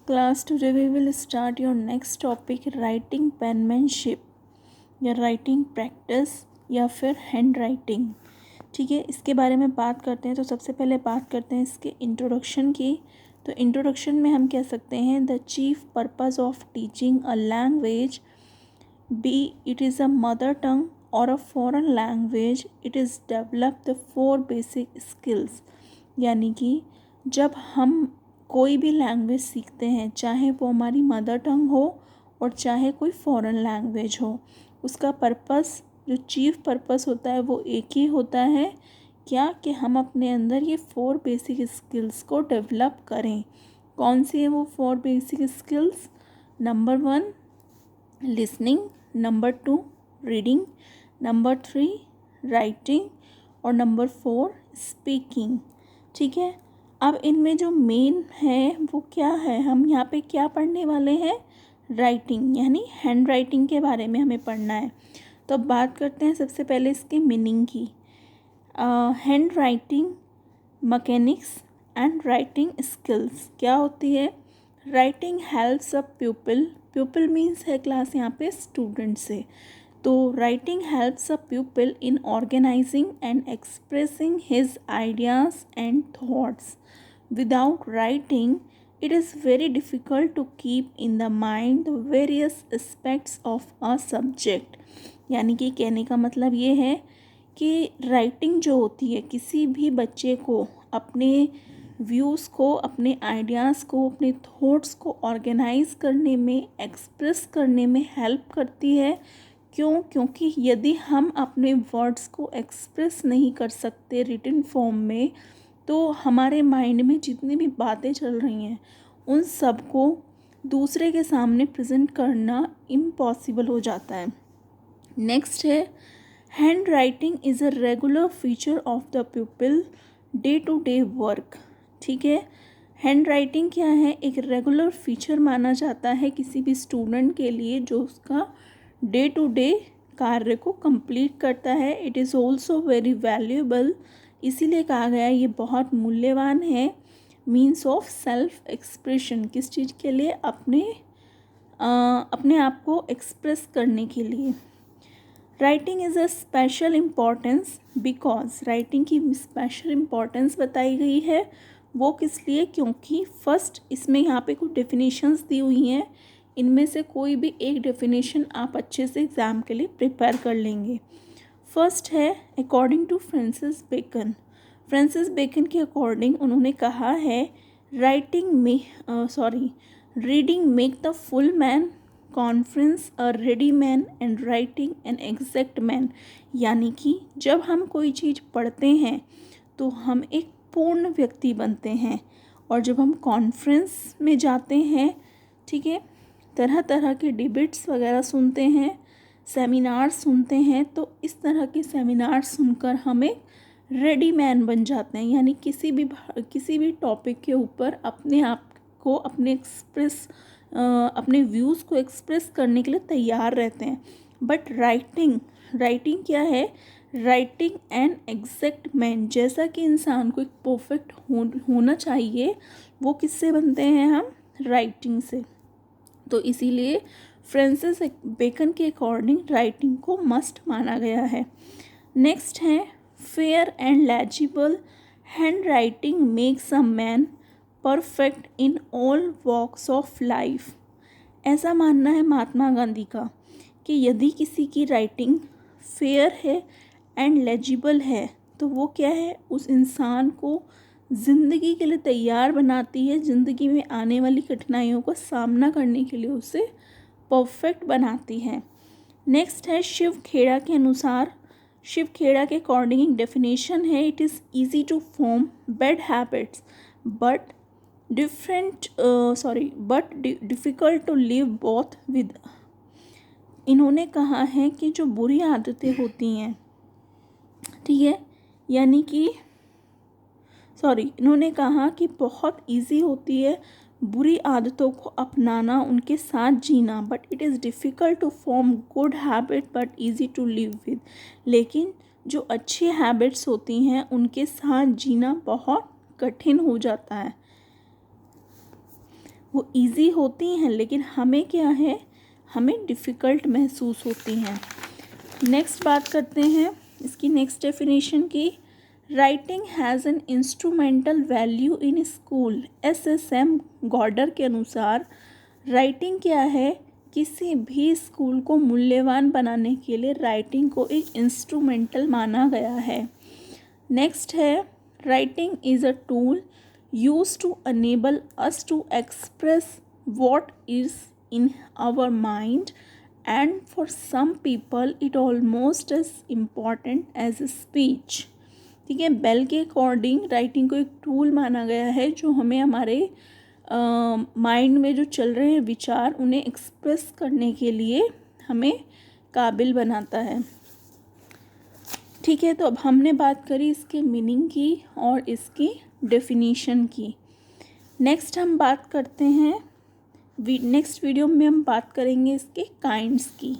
class, today we will start your next topic writing penmanship या writing practice या फिर hand writing. ठीक है, इसके बारे में बात करते हैं। तो सबसे पहले बात करते हैं इसके इंट्रोडक्शन की। तो इंट्रोडक्शन में हम कह सकते हैं the chief purpose of teaching a language be it is a mother tongue और a foreign language it is develop the 4 basic skills. यानी कि जब हम कोई भी लैंग्वेज सीखते हैं, चाहे वो हमारी मदर टंग हो और चाहे कोई फॉरेन लैंग्वेज हो, उसका पर्पस जो चीफ पर्पस होता है वो एक ही होता है, क्या कि हम अपने अंदर ये 4 बेसिक स्किल्स को डेवलप करें। कौन सी है वो 4 basic skills? Number 1 listening, number 2 reading, number 3 writing और नंबर 4 स्पीकिंग। ठीक है, अब इनमें जो मेन है वो क्या है, हम यहाँ पे क्या पढ़ने वाले हैं? राइटिंग यानी हैंड राइटिंग के बारे में हमें पढ़ना है। तो अब बात करते हैं सबसे पहले इसके मीनिंग की। Handwriting mechanics and writing skills क्या होती है? Writing helps a pupil, pupil means है क्लास यहाँ पे स्टूडेंट से। तो writing helps a pupil in organising and expressing his ideas and thoughts. Without writing, it is very difficult to keep in the mind the various aspects of a subject। यानी कि कहने का मतलब ये है कि राइटिंग जो होती है किसी भी बच्चे को अपने व्यूज़ को, अपने आइडियाज़ को, अपने थॉट्स को ऑर्गेनाइज करने में, एक्सप्रेस करने में हेल्प करती है। क्यों? क्योंकि यदि हम अपने वर्ड्स को एक्सप्रेस नहीं कर सकते रिटन फॉर्म में, तो हमारे माइंड में जितनी भी बातें चल रही हैं उन सब को दूसरे के सामने प्रेजेंट करना इम्पॉसिबल हो जाता है। नेक्स्ट है handwriting is a regular feature of the people day to day work. ठीक है, हैंड राइटिंग क्या है? एक रेगुलर फीचर माना जाता है किसी भी स्टूडेंट के लिए जो उसका डे टू डे कार्य को कंप्लीट करता है। It is also very valuable, इसीलिए कहा गया है ये बहुत मूल्यवान है। मीन्स ऑफ सेल्फ एक्सप्रेशन, किस चीज़ के लिए? अपने आप को एक्सप्रेस करने के लिए। Writing is a special importance because, writing की स्पेशल इम्पॉर्टेंस बताई गई है। वो किस लिए? क्योंकि फर्स्ट इसमें यहाँ पे कुछ डेफिनेशंस दी हुई हैं, इनमें से कोई भी एक डेफिनेशन आप अच्छे से एग्ज़ाम के लिए प्रिपेयर कर लेंगे। फर्स्ट है according to Francis Bacon. Francis Bacon के अकॉर्डिंग उन्होंने कहा है reading make the full man, conference a ready man and writing an exact man. यानी कि जब हम कोई चीज़ पढ़ते हैं तो हम एक पूर्ण व्यक्ति बनते हैं, और जब हम कॉन्फ्रेंस में जाते हैं, ठीक है, तरह तरह के डिबेट्स वगैरह सुनते हैं, सेमिनार सुनते हैं, तो इस तरह के सेमिनार सुनकर हम एक रेडी मैन बन जाते हैं। यानी किसी भी टॉपिक के ऊपर अपने आप को अपने व्यूज़ को एक्सप्रेस करने के लिए तैयार रहते हैं। बट राइटिंग क्या है? राइटिंग एन एग्जैक्ट मैन, जैसा कि इंसान को एक परफेक्ट होना चाहिए, वो किससे बनते हैं? हम राइटिंग से। तो इसीलिए फ्रांसिस बेकन के अकॉर्डिंग राइटिंग को मस्ट माना गया है। नेक्स्ट है fair and legible handwriting makes a man perfect in all walks of life. ऐसा मानना है महात्मा गांधी का कि यदि किसी की राइटिंग फेयर है एंड लेजिबल है तो वो क्या है? उस इंसान को ज़िंदगी के लिए तैयार बनाती है, ज़िंदगी में आने वाली कठिनाइयों का सामना करने के लिए उसे परफेक्ट बनाती है। नेक्स्ट है शिव खेड़ा के अनुसार, शिव खेड़ा के अकॉर्डिंग एक डेफिनेशन है, it is easy to form bad habits but difficult to live both with. इन्होंने कहा है कि जो बुरी आदतें होती हैं, ठीक है, यानी कि इन्होंने कहा कि बहुत इजी होती है बुरी आदतों को अपनाना, उनके साथ जीना, but it is difficult to form good habit but easy to live with. लेकिन जो अच्छी हैबिट्स होती हैं उनके साथ जीना बहुत कठिन हो जाता है। वो इजी होती हैं, लेकिन हमें क्या है, हमें डिफ़िकल्ट महसूस होती हैं। नेक्स्ट बात करते हैं इसकी नेक्स्ट डेफिनेशन की। Writing has an instrumental value in school. SSM गॉर्डर के अनुसार राइटिंग क्या है, किसी भी स्कूल को मूल्यवान बनाने के लिए राइटिंग को एक इंस्ट्रूमेंटल माना गया है। नेक्स्ट है, writing is a tool used to enable us to express what is in our mind, and for some people it almost as important as a speech। ठीक है, बेल के अकॉर्डिंग राइटिंग को एक tool माना गया है जो हमें हमारे माइंड में जो चल रहे हैं विचार, उन्हें एक्सप्रेस करने के लिए हमें काबिल बनाता है। ठीक है, तो अब हमने बात करी इसके मीनिंग की और इसकी डेफिनीशन की। नेक्स्ट हम बात करते हैं, नेक्स्ट वीडियो में हम बात करेंगे इसके काइंड्स की।